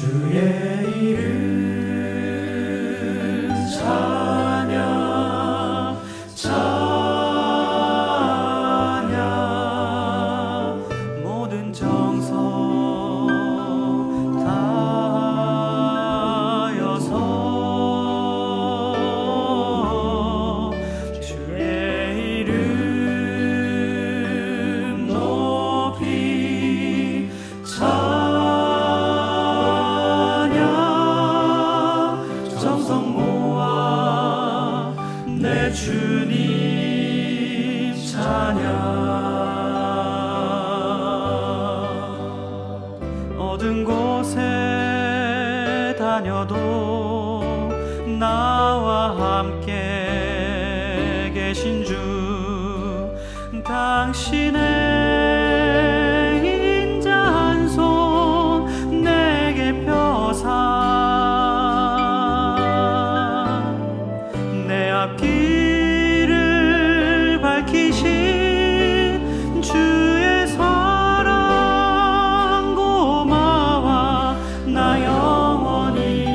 주의 이름 찬양 찬양 모든 정성 다하여서 주의 이름 높이 정성 모아 내 주님 찬양. 어두운 곳에 다녀도 나와 함께 계신 주, 당신의 인자 한 손 내게 펴사 앞길을 밝히신 주의 사랑 고마워. 나 영원히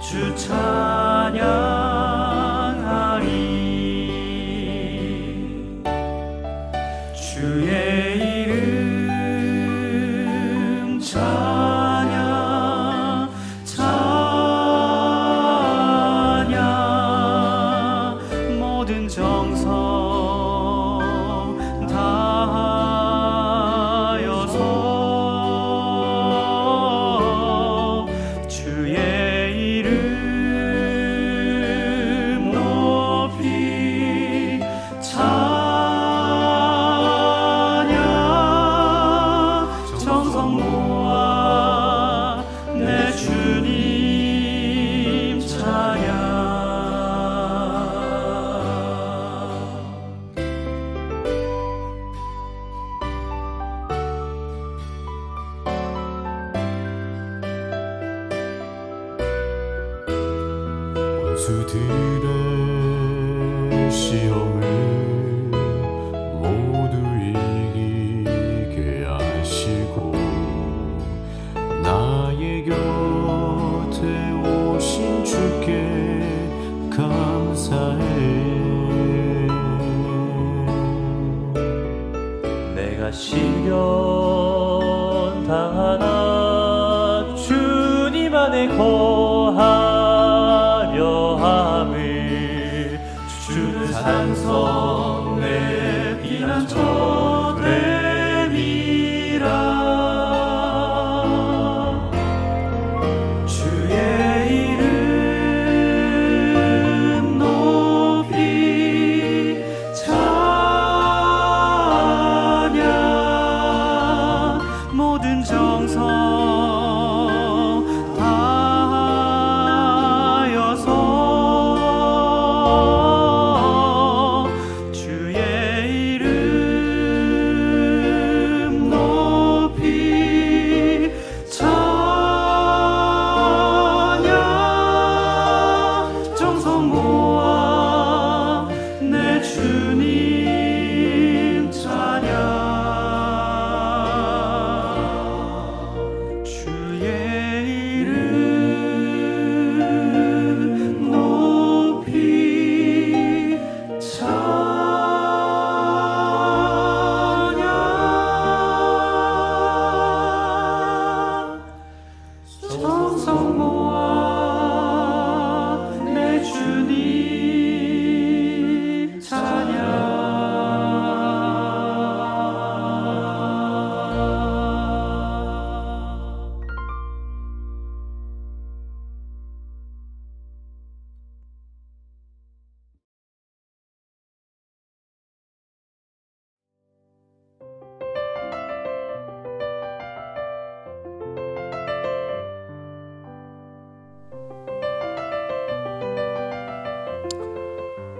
주 찬양하리. 주의 이름 찬양 모든 정성 다하여서 주의 이름 높이 찬양. 정성 모아 내 주님 찬양. 원수들의 시험을 모두 이기게 하시고 나의 곁에 오신 주께 감사해. 내가 시련 당하나 주님 안에 거하려 함을 주는 산성 내 피난처 됨이라. 주의 이름 높이 찬양. 모든 정성 다하여서 주의 이름 높이 찬양. 정성 모아 내 주님 찬양. 주의 이름 높이 찬양. 정성 모아 내 주님 찬양.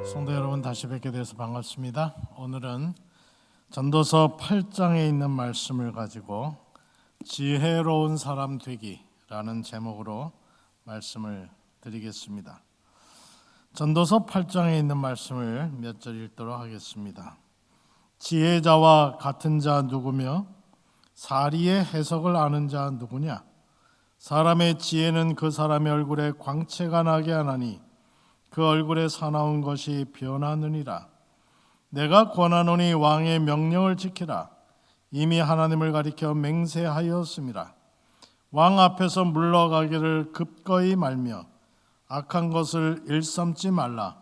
성도 여러분, 다시 뵙게 돼서 반갑습니다. 오늘은 전도서 8장에 있는 말씀을 가지고 지혜로운 사람 되기라는 제목으로 말씀을 드리겠습니다. 전도서 8장에 있는 말씀을 몇 절 읽도록 하겠습니다. 지혜자와 같은 자 누구며 사리의 해석을 아는 자 누구냐? 사람의 지혜는 그 사람의 얼굴에 광채가 나게 하나니 그 얼굴에 사나운 것이 변하느니라. 내가 권하노니 왕의 명령을 지키라. 이미 하나님을 가리켜 맹세하였음이라. 왕 앞에서 물러가기를 급거이 말며 악한 것을 일삼지 말라.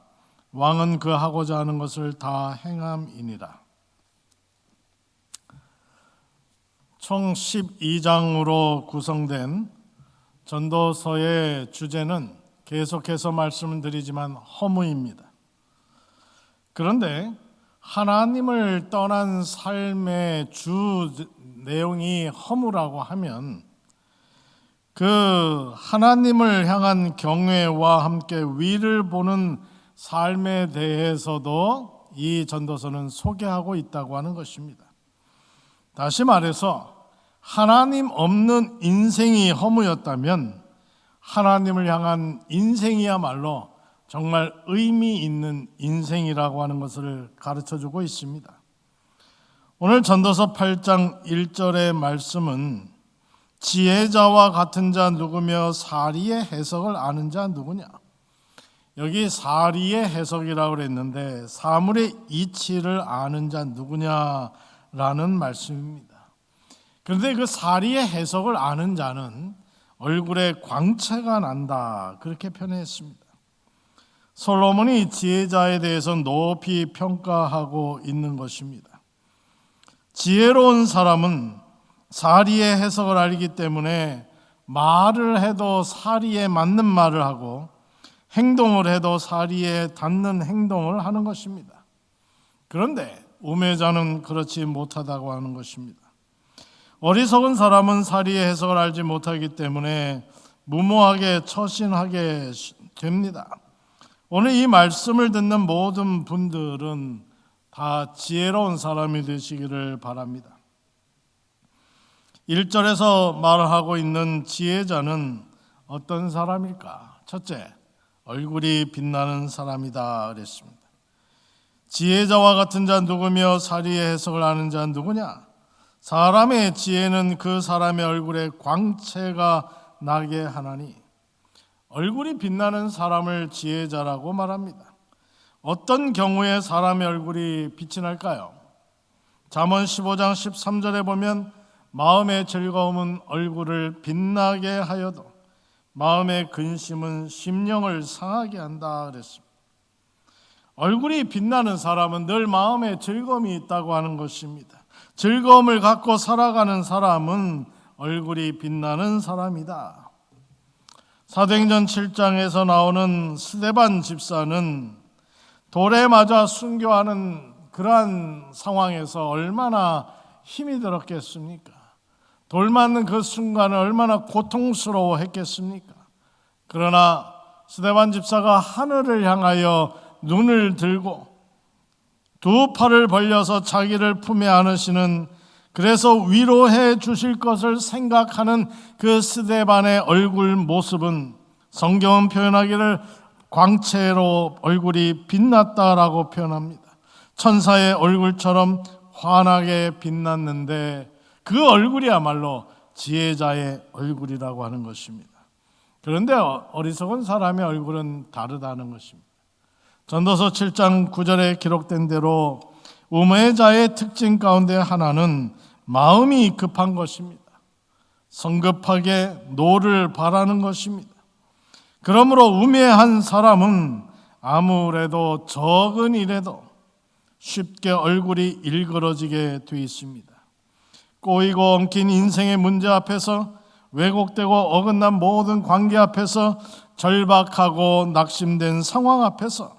왕은 그 하고자 하는 것을 다 행함이니라. 총 12장으로 구성된 전도서의 주제는 계속해서 말씀을 드리지만 허무입니다. 그런데 하나님을 떠난 삶의 주 내용이 허무라고 하면 그 하나님을 향한 경외와 함께 위를 보는 삶에 대해서도 이 전도서는 소개하고 있다고 하는 것입니다. 다시 말해서 하나님 없는 인생이 허무였다면 하나님을 향한 인생이야말로 정말 의미 있는 인생이라고 하는 것을 가르쳐주고 있습니다. 오늘 전도서 8장 1절의 말씀은 지혜자와 같은 자 누구며 사리의 해석을 아는 자 누구냐? 여기 사리의 해석이라고 그랬는데 사물의 이치를 아는 자 누구냐라는 말씀입니다. 그런데 그 사리의 해석을 아는 자는 얼굴에 광채가 난다 그렇게 표현했습니다. 솔로몬이 지혜자에 대해서 높이 평가하고 있는 것입니다. 지혜로운 사람은 사리의 해석을 알기 때문에 말을 해도 사리에 맞는 말을 하고 행동을 해도 사리에 닿는 행동을 하는 것입니다. 그런데 우매자는 그렇지 못하다고 하는 것입니다. 어리석은 사람은 사리의 해석을 알지 못하기 때문에 무모하게 처신하게 됩니다. 오늘 이 말씀을 듣는 모든 분들은 다 지혜로운 사람이 되시기를 바랍니다. 1절에서 말하고 있는 지혜자는 어떤 사람일까? 첫째, 얼굴이 빛나는 사람이다 그랬습니다. 지혜자와 같은 자 누구며 사리의 해석을 아는 자 누구냐? 사람의 지혜는 그 사람의 얼굴에 광채가 나게 하나니 얼굴이 빛나는 사람을 지혜자라고 말합니다. 어떤 경우에 사람의 얼굴이 빛이 날까요? 잠언 15장 13절에 보면 마음의 즐거움은 얼굴을 빛나게 하여도 마음의 근심은 심령을 상하게 한다 그랬습니다. 얼굴이 빛나는 사람은 늘 마음에 즐거움이 있다고 하는 것입니다. 즐거움을 갖고 살아가는 사람은 얼굴이 빛나는 사람이다. 사도행전 7장에서 나오는 스데반 집사는 돌에 맞아 순교하는 그러한 상황에서 얼마나 힘이 들었겠습니까? 돌 맞는 그 순간은 얼마나 고통스러워했겠습니까? 그러나 스데반 집사가 하늘을 향하여 눈을 들고 두 팔을 벌려서 자기를 품에 안으시는, 그래서 위로해 주실 것을 생각하는 그 스데반의 얼굴 모습은 성경은 표현하기를 광채로 얼굴이 빛났다라고 표현합니다. 천사의 얼굴처럼 환하게 빛났는데 그 얼굴이야말로 지혜자의 얼굴이라고 하는 것입니다. 그런데 어리석은 사람의 얼굴은 다르다는 것입니다. 전도서 7장 9절에 기록된 대로 우매자의 특징 가운데 하나는 마음이 급한 것입니다. 성급하게 노를 바라는 것입니다. 그러므로 우매한 사람은 아무래도 적은 일에도 쉽게 얼굴이 일그러지게 돼 있습니다. 꼬이고 엉킨 인생의 문제 앞에서, 왜곡되고 어긋난 모든 관계 앞에서, 절박하고 낙심된 상황 앞에서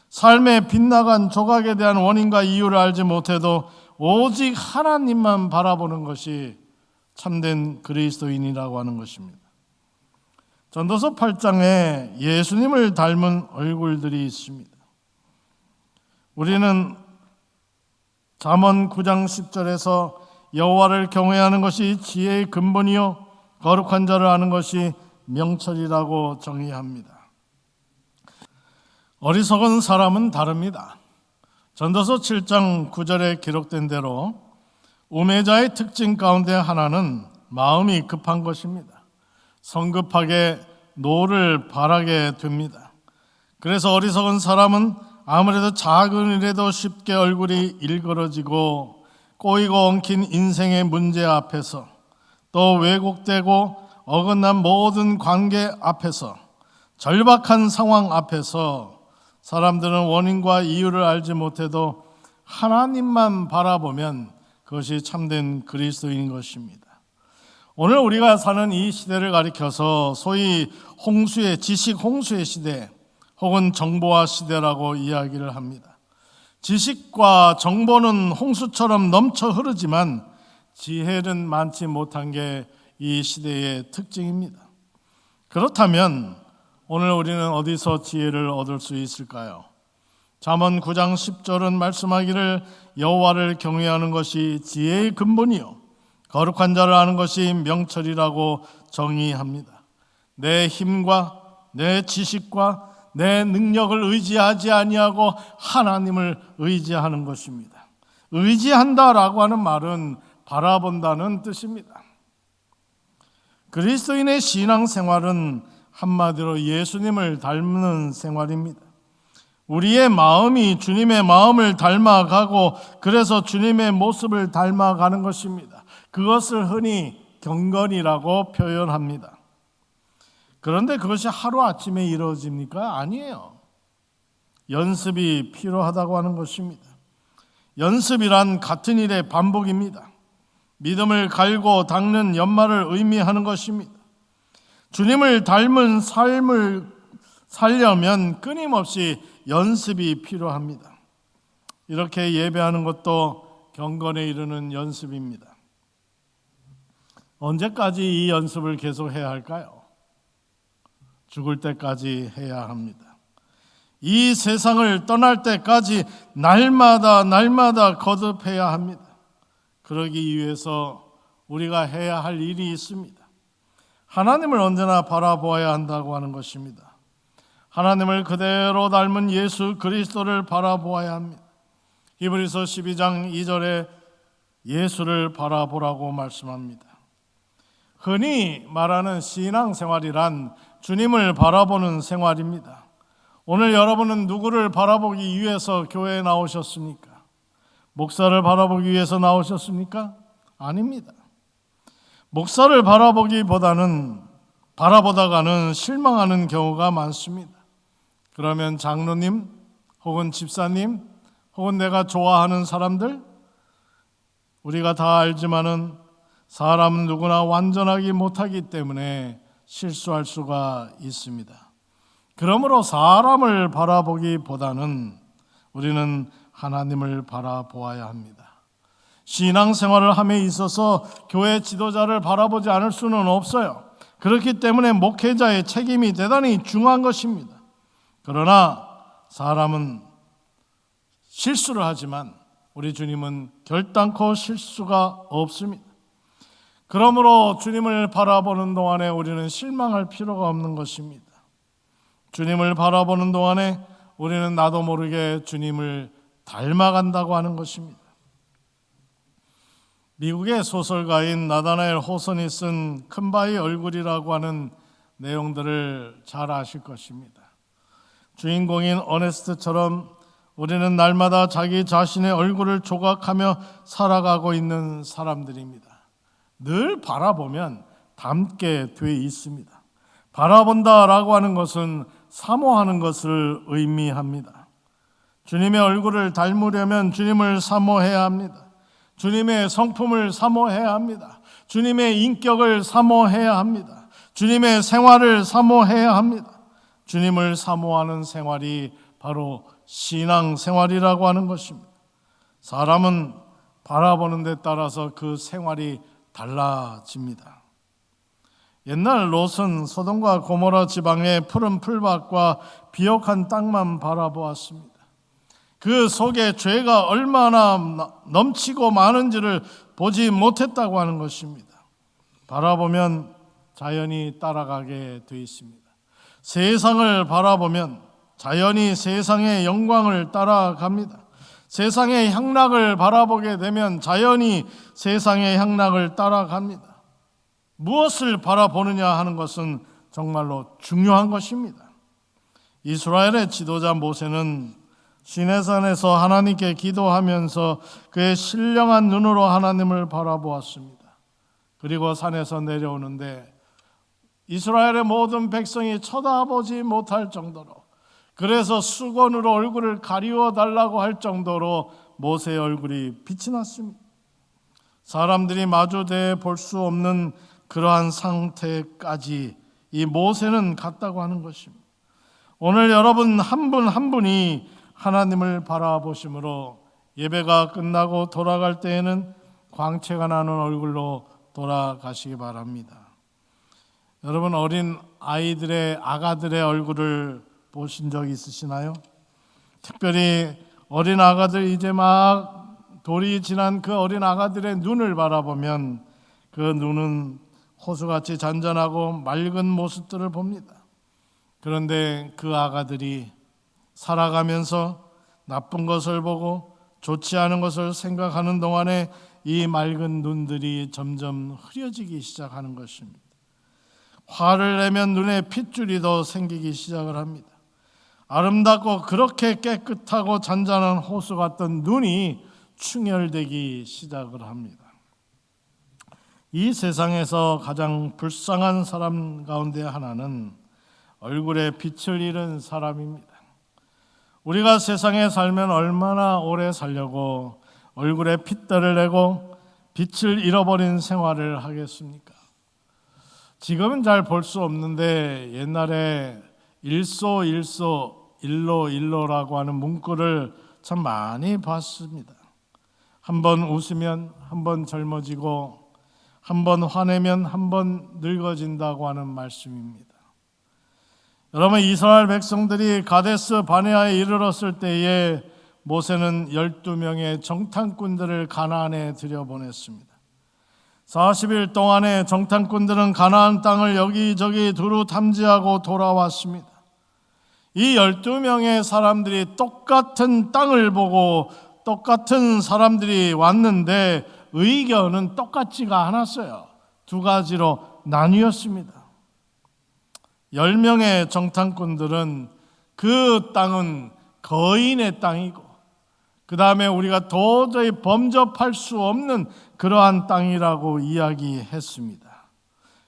삶의 빗나간 조각에 대한 원인과 이유를 알지 못해도 오직 하나님만 바라보는 것이 참된 그리스도인이라고 하는 것입니다. 전도서 8장에 예수님을 닮은 얼굴들이 있습니다. 우리는 잠언 9장 10절에서 여호와를 경외하는 것이 지혜의 근본이요 거룩한 자를 아는 것이 명철이라고 정의합니다. 어리석은 사람은 다릅니다. 전도서 7장 9절에 기록된 대로 우매자의 특징 가운데 하나는 마음이 급한 것입니다. 성급하게 노를 바라게 됩니다. 그래서 어리석은 사람은 아무래도 작은 일에도 쉽게 얼굴이 일그러지고 꼬이고 엉킨 인생의 문제 앞에서 또 왜곡되고 어긋난 모든 관계 앞에서 절박한 상황 앞에서 사람들은 원인과 이유를 알지 못해도 하나님만 바라보면 그것이 참된 그리스도인인 것입니다. 오늘 우리가 사는 이 시대를 가리켜서 소위 홍수의 지식 홍수의 시대 혹은 정보화 시대라고 이야기를 합니다. 지식과 정보는 홍수처럼 넘쳐 흐르지만 지혜는 많지 못한 게 이 시대의 특징입니다. 그렇다면 오늘 우리는 어디서 지혜를 얻을 수 있을까요? 잠언 9장 10절은 말씀하기를 여호와를 경외하는 것이 지혜의 근본이요 거룩한 자를 아는 것이 명철이라고 정의합니다. 내 힘과 내 지식과 내 능력을 의지하지 아니하고 하나님을 의지하는 것입니다. 의지한다라고 하는 말은 바라본다는 뜻입니다. 그리스도인의 신앙생활은 한마디로 예수님을 닮는 생활입니다. 우리의 마음이 주님의 마음을 닮아가고 그래서 주님의 모습을 닮아가는 것입니다. 그것을 흔히 경건이라고 표현합니다. 그런데 그것이 하루아침에 이루어집니까? 아니에요. 연습이 필요하다고 하는 것입니다. 연습이란 같은 일의 반복입니다. 믿음을 갈고 닦는 연말을 의미하는 것입니다. 주님을 닮은 삶을 살려면 끊임없이 연습이 필요합니다. 이렇게 예배하는 것도 경건에 이르는 연습입니다. 언제까지 이 연습을 계속해야 할까요? 죽을 때까지 해야 합니다. 이 세상을 떠날 때까지 날마다 거듭해야 합니다. 그러기 위해서 우리가 해야 할 일이 있습니다. 하나님을 언제나 바라보아야 한다고 하는 것입니다. 하나님을 그대로 닮은 예수 그리스도를 바라보아야 합니다. 히브리서 12장 2절에 예수를 바라보라고 말씀합니다. 흔히 말하는 신앙생활이란 주님을 바라보는 생활입니다. 오늘 여러분은 누구를 바라보기 위해서 교회에 나오셨습니까? 목사를 바라보기 위해서 나오셨습니까? 아닙니다. 목사를 바라보다가는 실망하는 경우가 많습니다. 그러면 장로님 혹은 집사님 혹은 내가 좋아하는 사람들, 우리가 다 알지만은 사람은 누구나 완전하기 못하기 때문에 실수할 수가 있습니다. 그러므로 사람을 바라보기보다는 우리는 하나님을 바라보아야 합니다. 신앙생활을 함에 있어서 교회 지도자를 바라보지 않을 수는 없어요. 그렇기 때문에 목회자의 책임이 대단히 중요한 것입니다. 그러나 사람은 실수를 하지만 우리 주님은 결단코 실수가 없습니다. 그러므로 주님을 바라보는 동안에 우리는 실망할 필요가 없는 것입니다. 주님을 바라보는 동안에 우리는 나도 모르게 주님을 닮아간다고 하는 것입니다. 미국의 소설가인 나다나엘 호선이 쓴 큰바위 얼굴이라고 하는 내용들을 잘 아실 것입니다. 주인공인 어네스트처럼 우리는 날마다 자기 자신의 얼굴을 조각하며 살아가고 있는 사람들입니다. 늘 바라보면 닮게 돼 있습니다. 바라본다라고 하는 것은 사모하는 것을 의미합니다. 주님의 얼굴을 닮으려면 주님을 사모해야 합니다. 주님의 성품을 사모해야 합니다. 주님의 인격을 사모해야 합니다. 주님의 생활을 사모해야 합니다. 주님을 사모하는 생활이 바로 신앙생활이라고 하는 것입니다. 사람은 바라보는 데 따라서 그 생활이 달라집니다. 옛날 롯은 소돔과 고모라 지방의 푸른 풀밭과 비옥한 땅만 바라보았습니다. 그 속에 죄가 얼마나 넘치고 많은지를 보지 못했다고 하는 것입니다. 바라보면 자연히 따라가게 되어 있습니다. 세상을 바라보면 자연히 세상의 영광을 따라갑니다. 세상의 향락을 바라보게 되면 자연히 세상의 향락을 따라갑니다. 무엇을 바라보느냐 하는 것은 정말로 중요한 것입니다. 이스라엘의 지도자 모세는 시내산에서 하나님께 기도하면서 그의 신령한 눈으로 하나님을 바라보았습니다. 그리고 산에서 내려오는데 이스라엘의 모든 백성이 쳐다보지 못할 정도로, 그래서 수건으로 얼굴을 가리워 달라고 할 정도로 모세의 얼굴이 빛이 났습니다. 사람들이 마주대해 볼 수 없는 그러한 상태까지 이 모세는 갔다고 하는 것입니다. 오늘 여러분 한 분 한 분이 하나님을 바라보심으로 예배가 끝나고 돌아갈 때에는 광채가 나는 얼굴로 돌아가시기 바랍니다. 여러분 어린 아이들의 아가들의 얼굴을 보신 적 있으시나요? 특별히 어린 아가들, 이제 막 돌이 지난 그 어린 아가들의 눈을 바라보면 그 눈은 호수같이 잔잔하고 맑은 모습들을 봅니다. 그런데 그 아가들이 살아가면서 나쁜 것을 보고 좋지 않은 것을 생각하는 동안에 이 맑은 눈들이 점점 흐려지기 시작하는 것입니다. 화를 내면 눈에 핏줄이 더 생기기 시작을 합니다. 아름답고 그렇게 깨끗하고 잔잔한 호수 같던 눈이 충혈되기 시작을 합니다. 이 세상에서 가장 불쌍한 사람 가운데 하나는 얼굴에 빛을 잃은 사람입니다. 우리가 세상에 살면 얼마나 오래 살려고 얼굴에 핏대를 내고 빛을 잃어버린 생활을 하겠습니까? 지금은 잘 볼 수 없는데 옛날에 일소일소 일로일로라고 하는 문구를 참 많이 봤습니다. 한번 웃으면 한번 젊어지고 한번 화내면 한번 늙어진다고 하는 말씀입니다. 여러분, 이스라엘 백성들이 가데스 바네아에 이르렀을 때에 모세는 12명의 정탐꾼들을 가나안에 들여보냈습니다. 40일 동안에 정탐꾼들은 가나안 땅을 여기저기 두루 탐지하고 돌아왔습니다. 이 12명의 사람들이 똑같은 땅을 보고 똑같은 사람들이 왔는데 의견은 똑같지가 않았어요. 두 가지로 나뉘었습니다. 10명의 정탐꾼들은 그 땅은 거인의 땅이고 그 다음에 우리가 도저히 범접할 수 없는 그러한 땅이라고 이야기했습니다.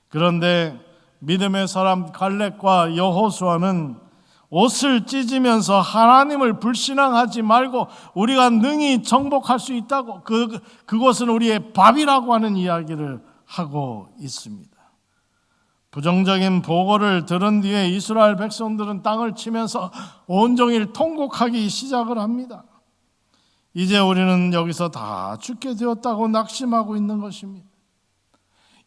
그런데 믿음의 사람 갈렙과 여호수아는 옷을 찢으면서 하나님을 불신앙하지 말고 우리가 능히 정복할 수 있다고, 그것은 우리의 밥이라고 하는 이야기를 하고 있습니다. 부정적인 보고를 들은 뒤에 이스라엘 백성들은 땅을 치면서 온종일 통곡하기 시작을 합니다. 이제 우리는 여기서 다 죽게 되었다고 낙심하고 있는 것입니다.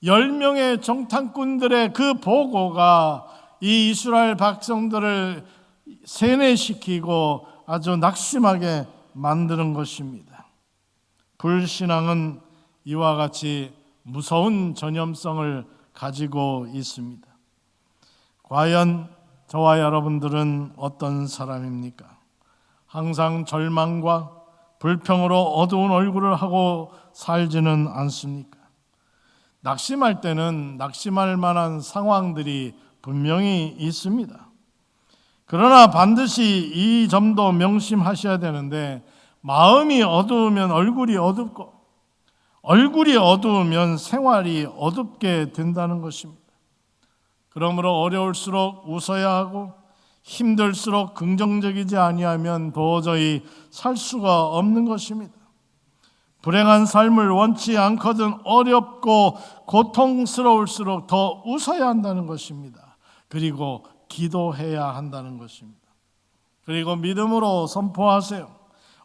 10명의 정탐꾼들의 그 보고가 이 이스라엘 백성들을 세뇌시키고 아주 낙심하게 만드는 것입니다. 불신앙은 이와 같이 무서운 전염성을 가지고 있습니다. 과연 저와 여러분들은 어떤 사람입니까? 항상 절망과 불평으로 어두운 얼굴을 하고 살지는 않습니까? 낙심할 때는 낙심할 만한 상황들이 분명히 있습니다. 그러나 반드시 이 점도 명심하셔야 되는데, 마음이 어두우면 얼굴이 어둡고 얼굴이 어두우면 생활이 어둡게 된다는 것입니다. 그러므로 어려울수록 웃어야 하고 힘들수록 긍정적이지 아니하면 도저히 살 수가 없는 것입니다. 불행한 삶을 원치 않거든 어렵고 고통스러울수록 더 웃어야 한다는 것입니다. 그리고 기도해야 한다는 것입니다. 그리고 믿음으로 선포하세요.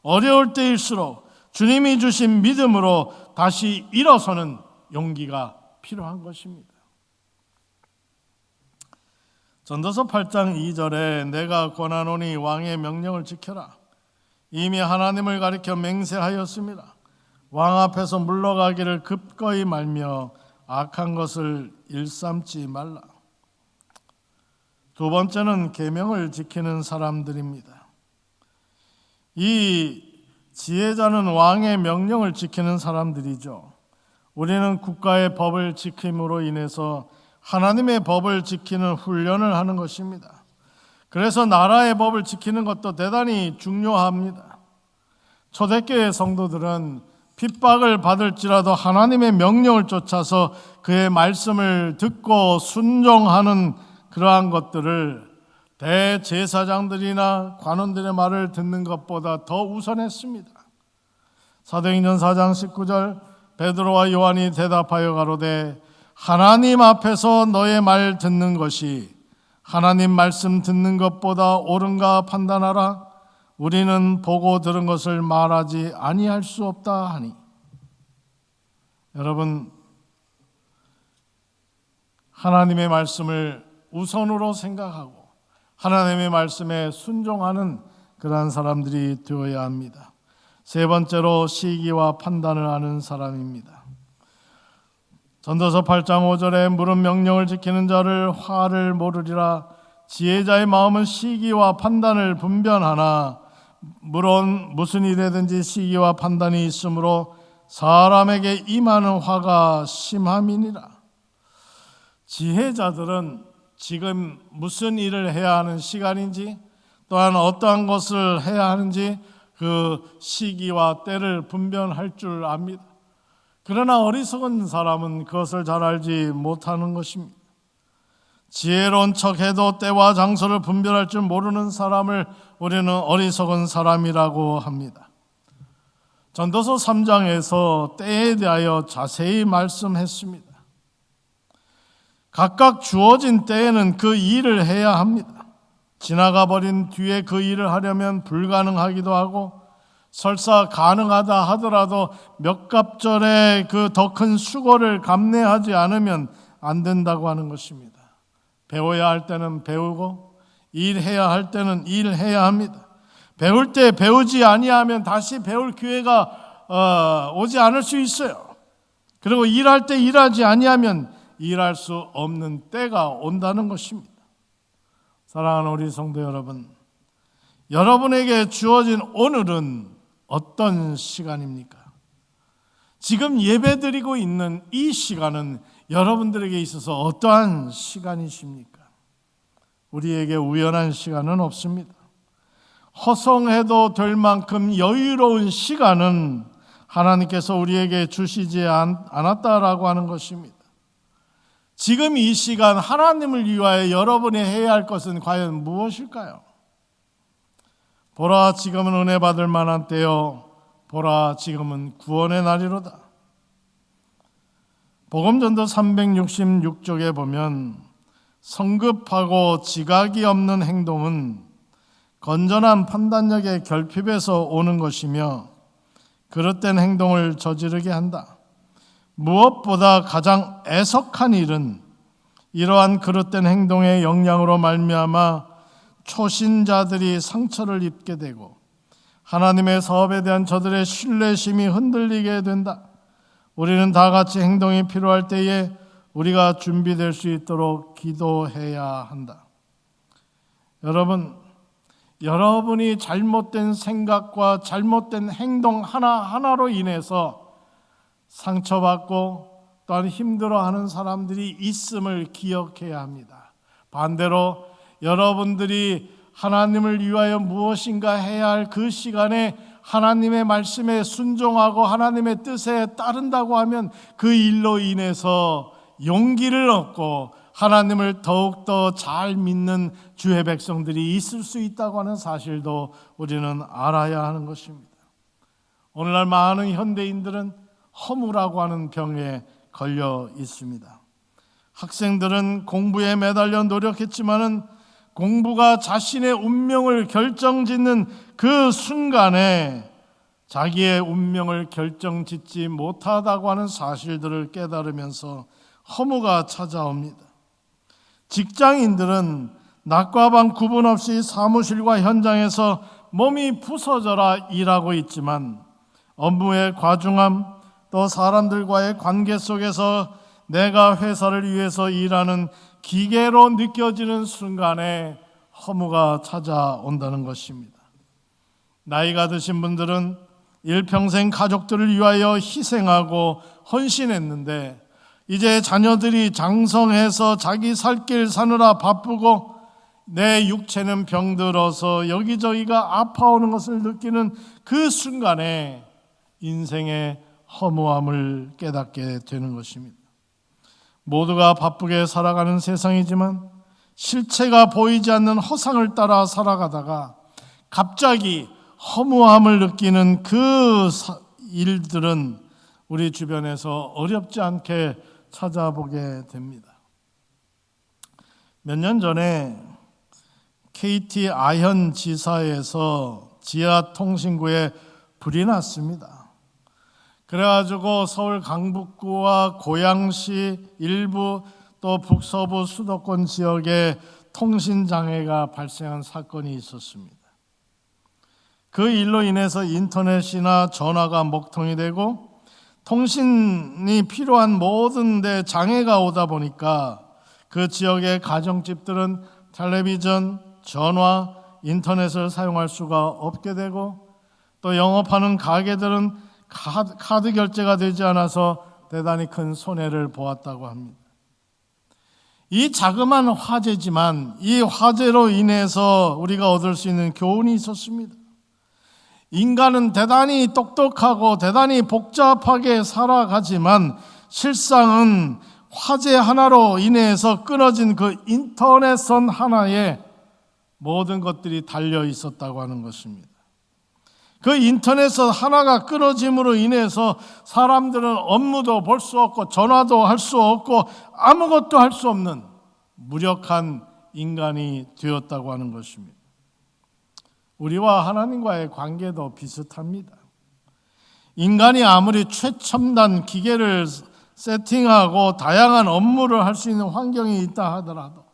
어려울 때일수록 주님이 주신 믿음으로 다시 일어서는 용기가 필요한 것입니다. 전도서 8장 2절에 내가 권하노니 왕의 명령을 지켜라. 이미 하나님을 가리켜 맹세하였습니다. 왕 앞에서 물러가기를 급거이 말며 악한 것을 일삼지 말라. 두 번째는 계명을 지키는 사람들입니다. 이 지혜자는 왕의 명령을 지키는 사람들이죠. 우리는 국가의 법을 지킴으로 인해서 하나님의 법을 지키는 훈련을 하는 것입니다. 그래서 나라의 법을 지키는 것도 대단히 중요합니다. 초대교회 성도들은 핍박을 받을지라도 하나님의 명령을 쫓아서 그의 말씀을 듣고 순종하는 그러한 것들을 대제사장들이나 관원들의 말을 듣는 것보다 더 우선했습니다. 사도행전 4장 19절 베드로와 요한이 대답하여 가로되 하나님 앞에서 너의 말 듣는 것이 하나님 말씀 듣는 것보다 옳은가 판단하라. 우리는 보고 들은 것을 말하지 아니할 수 없다 하니. 여러분, 하나님의 말씀을 우선으로 생각하고 하나님의 말씀에 순종하는 그러한 사람들이 되어야 합니다. 세 번째로 시기와 판단을 아는 사람입니다. 전도서 8장 5절에 물은 명령을 지키는 자를 화를 모르리라. 지혜자의 마음은 시기와 판단을 분별하나 물론 무슨 일이든지 시기와 판단이 있으므로 사람에게 임하는 화가 심함이니라. 지혜자들은 지금 무슨 일을 해야 하는 시간인지 또한 어떠한 것을 해야 하는지 그 시기와 때를 분별할 줄 압니다. 그러나 어리석은 사람은 그것을 잘 알지 못하는 것입니다. 지혜로운 척해도 때와 장소를 분별할 줄 모르는 사람을 우리는 어리석은 사람이라고 합니다. 전도서 3장에서 때에 대하여 자세히 말씀했습니다. 각각 주어진 때에는 그 일을 해야 합니다. 지나가 버린 뒤에 그 일을 하려면 불가능하기도 하고 설사 가능하다 하더라도 몇 갑절의 그 더 큰 수고를 감내하지 않으면 안 된다고 하는 것입니다. 배워야 할 때는 배우고 일해야 할 때는 일해야 합니다. 배울 때 배우지 아니하면 다시 배울 기회가 오지 않을 수 있어요. 그리고 일할 때 일하지 아니하면 일할 수 없는 때가 온다는 것입니다. 사랑하는 우리 성도 여러분, 여러분에게 주어진 오늘은 어떤 시간입니까? 지금 예배드리고 있는 이 시간은 여러분들에게 있어서 어떠한 시간이십니까? 우리에게 우연한 시간은 없습니다. 허송해도 될 만큼 여유로운 시간은 하나님께서 우리에게 주시지 않았다라고 하는 것입니다. 지금 이 시간 하나님을 위하여 여러분이 해야 할 것은 과연 무엇일까요? 보라, 지금은 은혜 받을 만한 때요. 보라, 지금은 구원의 날이로다. 복음전도 366쪽에 보면 성급하고 지각이 없는 행동은 건전한 판단력의 결핍에서 오는 것이며 그릇된 행동을 저지르게 한다. 무엇보다 가장 애석한 일은 이러한 그릇된 행동의 영향으로 말미암아 초신자들이 상처를 입게 되고 하나님의 사업에 대한 저들의 신뢰심이 흔들리게 된다. 우리는 다 같이 행동이 필요할 때에 우리가 준비될 수 있도록 기도해야 한다. 여러분이 잘못된 생각과 잘못된 행동 하나하나로 인해서 상처받고 또한 힘들어하는 사람들이 있음을 기억해야 합니다. 반대로 여러분들이 하나님을 위하여 무엇인가 해야 할 그 시간에 하나님의 말씀에 순종하고 하나님의 뜻에 따른다고 하면 그 일로 인해서 용기를 얻고 하나님을 더욱더 잘 믿는 주의 백성들이 있을 수 있다고 하는 사실도 우리는 알아야 하는 것입니다. 오늘날 많은 현대인들은 허무라고 하는 병에 걸려 있습니다. 학생들은 공부에 매달려 노력했지만은 공부가 자신의 운명을 결정짓는 그 순간에 자기의 운명을 결정짓지 못하다고 하는 사실들을 깨달으면서 허무가 찾아옵니다. 직장인들은 낮과 밤 구분 없이 사무실과 현장에서 몸이 부서져라 일하고 있지만 업무의 과중함 또 사람들과의 관계 속에서 내가 회사를 위해서 일하는 기계로 느껴지는 순간에 허무가 찾아온다는 것입니다. 나이가 드신 분들은 일평생 가족들을 위하여 희생하고 헌신했는데 이제 자녀들이 장성해서 자기 살 길 사느라 바쁘고 내 육체는 병들어서 여기저기가 아파오는 것을 느끼는 그 순간에 인생의 허무함을 깨닫게 되는 것입니다. 모두가 바쁘게 살아가는 세상이지만 실체가 보이지 않는 허상을 따라 살아가다가 갑자기 허무함을 느끼는 그 일들은 우리 주변에서 어렵지 않게 찾아보게 됩니다. 몇 년 전에 KT 아현 지사에서 지하통신구에 불이 났습니다. 그래가지고 서울 강북구와 고양시 일부 또 북서부 수도권 지역에 통신장애가 발생한 사건이 있었습니다. 그 일로 인해서 인터넷이나 전화가 먹통이 되고 통신이 필요한 모든 데 장애가 오다 보니까 그 지역의 가정집들은 텔레비전, 전화, 인터넷을 사용할 수가 없게 되고 또 영업하는 가게들은 카드 결제가 되지 않아서 대단히 큰 손해를 보았다고 합니다. 이 자그마한 화재지만 이 화재로 인해서 우리가 얻을 수 있는 교훈이 있었습니다. 인간은 대단히 똑똑하고 대단히 복잡하게 살아가지만 실상은 화재 하나로 인해서 끊어진 그 인터넷선 하나에 모든 것들이 달려 있었다고 하는 것입니다. 그 인터넷선 하나가 끊어짐으로 인해서 사람들은 업무도 볼 수 없고 전화도 할 수 없고 아무것도 할 수 없는 무력한 인간이 되었다고 하는 것입니다. 우리와 하나님과의 관계도 비슷합니다. 인간이 아무리 최첨단 기계를 세팅하고 다양한 업무를 할 수 있는 환경이 있다 하더라도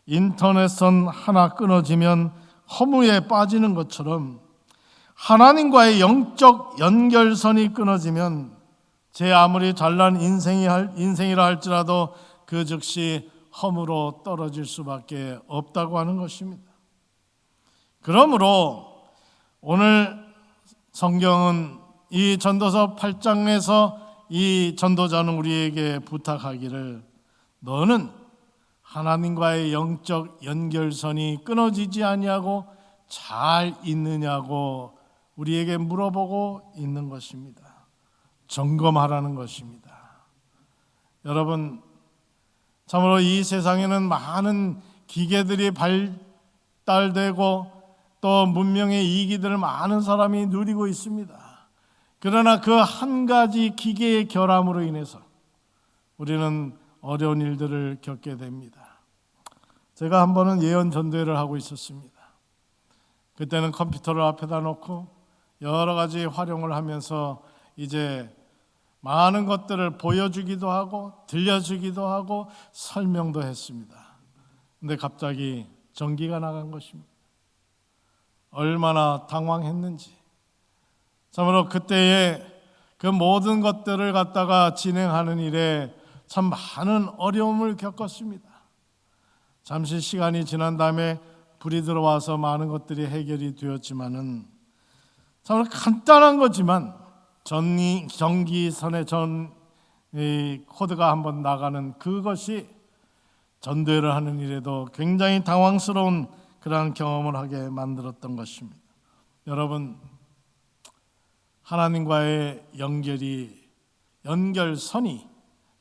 인터넷선 하나 끊어지면 허무에 빠지는 것처럼 하나님과의 영적 연결선이 끊어지면 제 아무리 잘난 인생이라 할지라도 그 즉시 허무로 떨어질 수밖에 없다고 하는 것입니다. 그러므로 오늘 성경은 이 전도서 8장에서 이 전도자는 우리에게 부탁하기를 너는 하나님과의 영적 연결선이 끊어지지 아니하고 잘 있느냐고 우리에게 물어보고 있는 것입니다. 점검하라는 것입니다. 여러분, 참으로 이 세상에는 많은 기계들이 발달되고 또 문명의 이기들을 많은 사람이 누리고 있습니다. 그러나 그 한 가지 기계의 결함으로 인해서 우리는 어려운 일들을 겪게 됩니다. 제가 한 번은 예언 전도회를 하고 있었습니다. 그때는 컴퓨터를 앞에다 놓고 여러 가지 활용을 하면서 이제 많은 것들을 보여주기도 하고 들려주기도 하고 설명도 했습니다. 근데 갑자기 전기가 나간 것입니다. 얼마나 당황했는지. 참으로 그때에 그 모든 것들을 갖다가 진행하는 일에 참 많은 어려움을 겪었습니다. 잠시 시간이 지난 다음에 불이 들어와서 많은 것들이 해결이 되었지만은 참 간단한 거지만 전기선의 코드가 한번 나가는 그것이 전도회를 하는 일에도 굉장히 당황스러운 그러한 경험을 하게 만들었던 것입니다. 여러분, 하나님과의 연결선이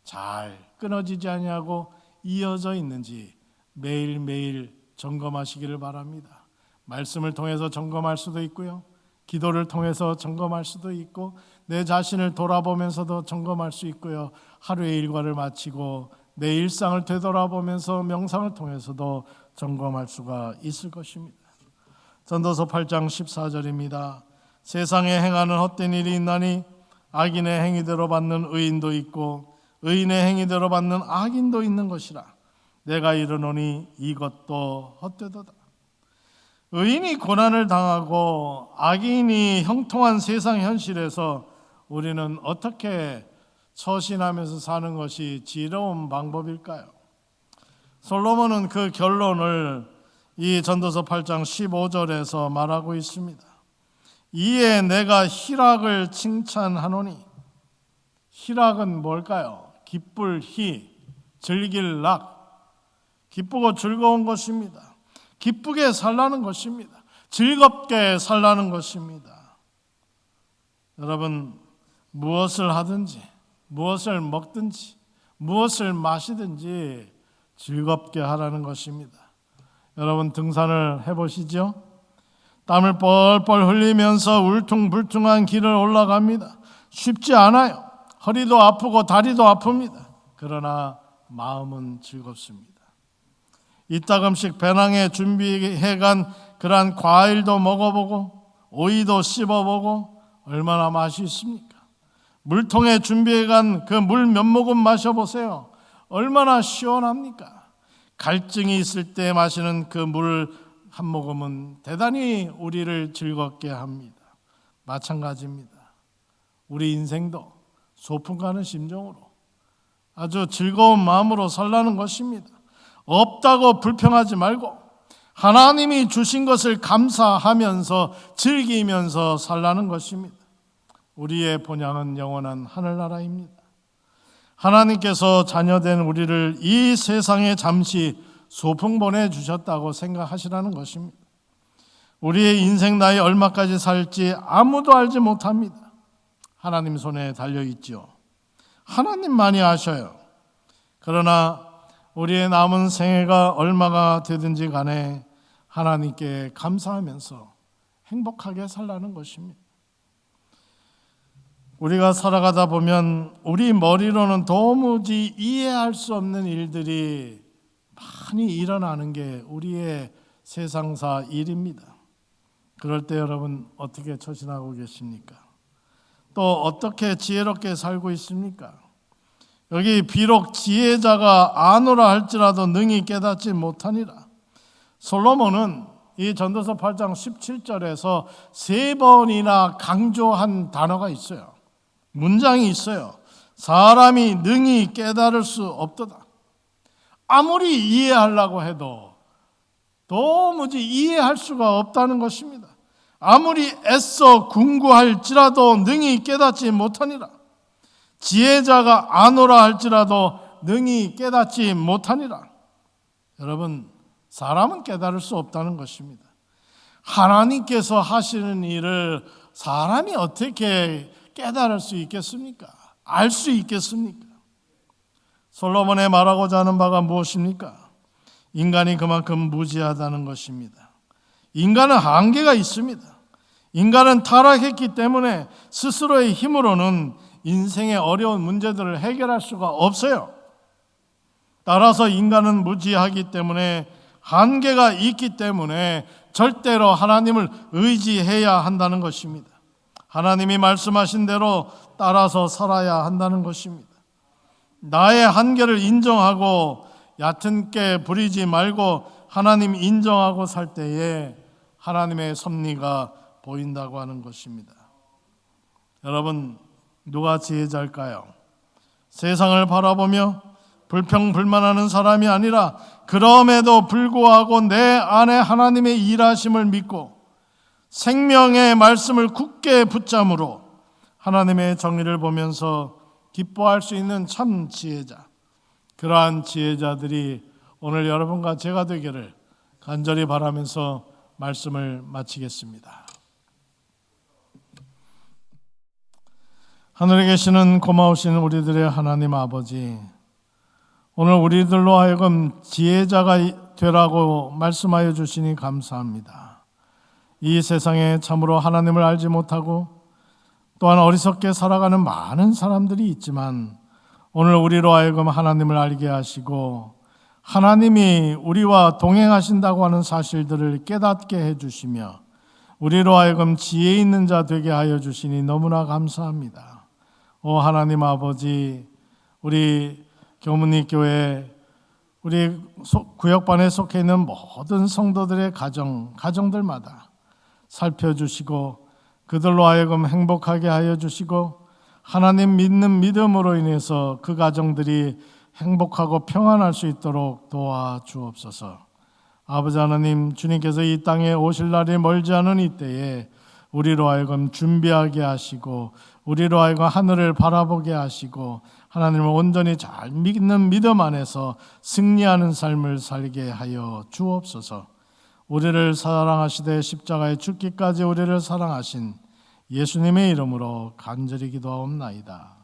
잘 끊어지지 아니하고 이어져 있는지 매일매일 점검하시기를 바랍니다. 말씀을 통해서 점검할 수도 있고요, 기도를 통해서 점검할 수도 있고 내 자신을 돌아보면서도 점검할 수 있고요, 하루의 일과를 마치고 내 일상을 되돌아보면서 명상을 통해서도 점검할 수가 있을 것입니다. 전도서 8장 14절입니다. 세상에 행하는 헛된 일이 있나니 악인의 행위대로 받는 의인도 있고 의인의 행위대로 받는 악인도 있는 것이라. 내가 이르노니 이것도 헛되도다. 의인이 고난을 당하고 악인이 형통한 세상 현실에서 우리는 어떻게 처신하면서 사는 것이 지혜로운 방법일까요? 솔로몬은 그 결론을 이 전도서 8장 15절에서 말하고 있습니다. 이에 내가 희락을 칭찬하노니. 희락은 뭘까요? 기쁠 희, 즐길 락, 기쁘고 즐거운 것입니다. 기쁘게 살라는 것입니다. 즐겁게 살라는 것입니다. 여러분, 무엇을 하든지, 무엇을 먹든지, 무엇을 마시든지 즐겁게 하라는 것입니다. 여러분, 등산을 해보시죠? 땀을 뻘뻘 흘리면서 울퉁불퉁한 길을 올라갑니다. 쉽지 않아요. 허리도 아프고 다리도 아픕니다. 그러나 마음은 즐겁습니다. 이따금씩 배낭에 준비해간 그러한 과일도 먹어보고 오이도 씹어보고 얼마나 맛이 있습니까? 물통에 준비해간 그 물 몇 모금 마셔보세요. 얼마나 시원합니까? 갈증이 있을 때 마시는 그 물 한 모금은 대단히 우리를 즐겁게 합니다. 마찬가지입니다. 우리 인생도 소풍 가는 심정으로 아주 즐거운 마음으로 살라는 것입니다. 없다고 불평하지 말고 하나님이 주신 것을 감사하면서 즐기면서 살라는 것입니다. 우리의 본향은 영원한 하늘나라입니다. 하나님께서 자녀된 우리를 이 세상에 잠시 소풍 보내주셨다고 생각하시라는 것입니다. 우리의 인생 나이 얼마까지 살지 아무도 알지 못합니다. 하나님 손에 달려있죠. 하나님만이 아셔요. 그러나 우리의 남은 생애가 얼마가 되든지 간에 하나님께 감사하면서 행복하게 살라는 것입니다. 우리가 살아가다 보면 우리 머리로는 도무지 이해할 수 없는 일들이 많이 일어나는 게 우리의 세상사 일입니다. 그럴 때 여러분 어떻게 처신하고 계십니까? 또 어떻게 지혜롭게 살고 있습니까? 여기 비록 지혜자가 아노라 할지라도 능히 깨닫지 못하니라. 솔로몬은 이 전도서 8장 17절에서 3번이나 강조한 단어가 있어요. 문장이 있어요. 사람이 능히 깨달을 수 없도다. 아무리 이해하려고 해도 도무지 이해할 수가 없다는 것입니다. 아무리 애써 궁구할지라도 능히 깨닫지 못하니라. 지혜자가 아노라 할지라도 능히 깨닫지 못하니라. 여러분, 사람은 깨달을 수 없다는 것입니다. 하나님께서 하시는 일을 사람이 어떻게 깨달을 수 있겠습니까? 알 수 있겠습니까? 솔로몬의 말하고자 하는 바가 무엇입니까? 인간이 그만큼 무지하다는 것입니다. 인간은 한계가 있습니다. 인간은 타락했기 때문에 스스로의 힘으로는 인생의 어려운 문제들을 해결할 수가 없어요. 따라서 인간은 무지하기 때문에 한계가 있기 때문에 절대로 하나님을 의지해야 한다는 것입니다. 하나님이 말씀하신 대로 따라서 살아야 한다는 것입니다. 나의 한계를 인정하고 얕은 깨 부리지 말고 하나님 인정하고 살 때에 하나님의 섭리가 보인다고 하는 것입니다. 여러분, 누가 지혜자일까요? 세상을 바라보며 불평불만하는 사람이 아니라 그럼에도 불구하고 내 안에 하나님의 일하심을 믿고 생명의 말씀을 굳게 붙잡으로 하나님의 정의를 보면서 기뻐할 수 있는 참 지혜자, 그러한 지혜자들이 오늘 여러분과 제가 되기를 간절히 바라면서 말씀을 마치겠습니다. 하늘에 계시는 고마우신 우리들의 하나님 아버지, 오늘 우리들로 하여금 지혜자가 되라고 말씀하여 주시니 감사합니다. 이 세상에 참으로 하나님을 알지 못하고 또한 어리석게 살아가는 많은 사람들이 있지만 오늘 우리로 하여금 하나님을 알게 하시고 하나님이 우리와 동행하신다고 하는 사실들을 깨닫게 해주시며 우리로 하여금 지혜 있는 자 되게 하여 주시니 너무나 감사합니다. 오 하나님 아버지, 우리 교문리 교회 우리 구역반에 속해 있는 모든 성도들의 가정들마다 살펴주시고 그들로 하여금 행복하게 하여 주시고 하나님 믿는 믿음으로 인해서 그 가정들이 행복하고 평안할 수 있도록 도와주옵소서. 아버지 하나님, 주님께서 이 땅에 오실 날이 멀지 않은 이때에 우리로 하여금 준비하게 하시고 우리로 하여금 하늘을 바라보게 하시고 하나님을 온전히 잘 믿는 믿음 안에서 승리하는 삶을 살게 하여 주옵소서. 우리를 사랑하시되 십자가에 죽기까지 우리를 사랑하신 예수님의 이름으로 간절히 기도하옵나이다.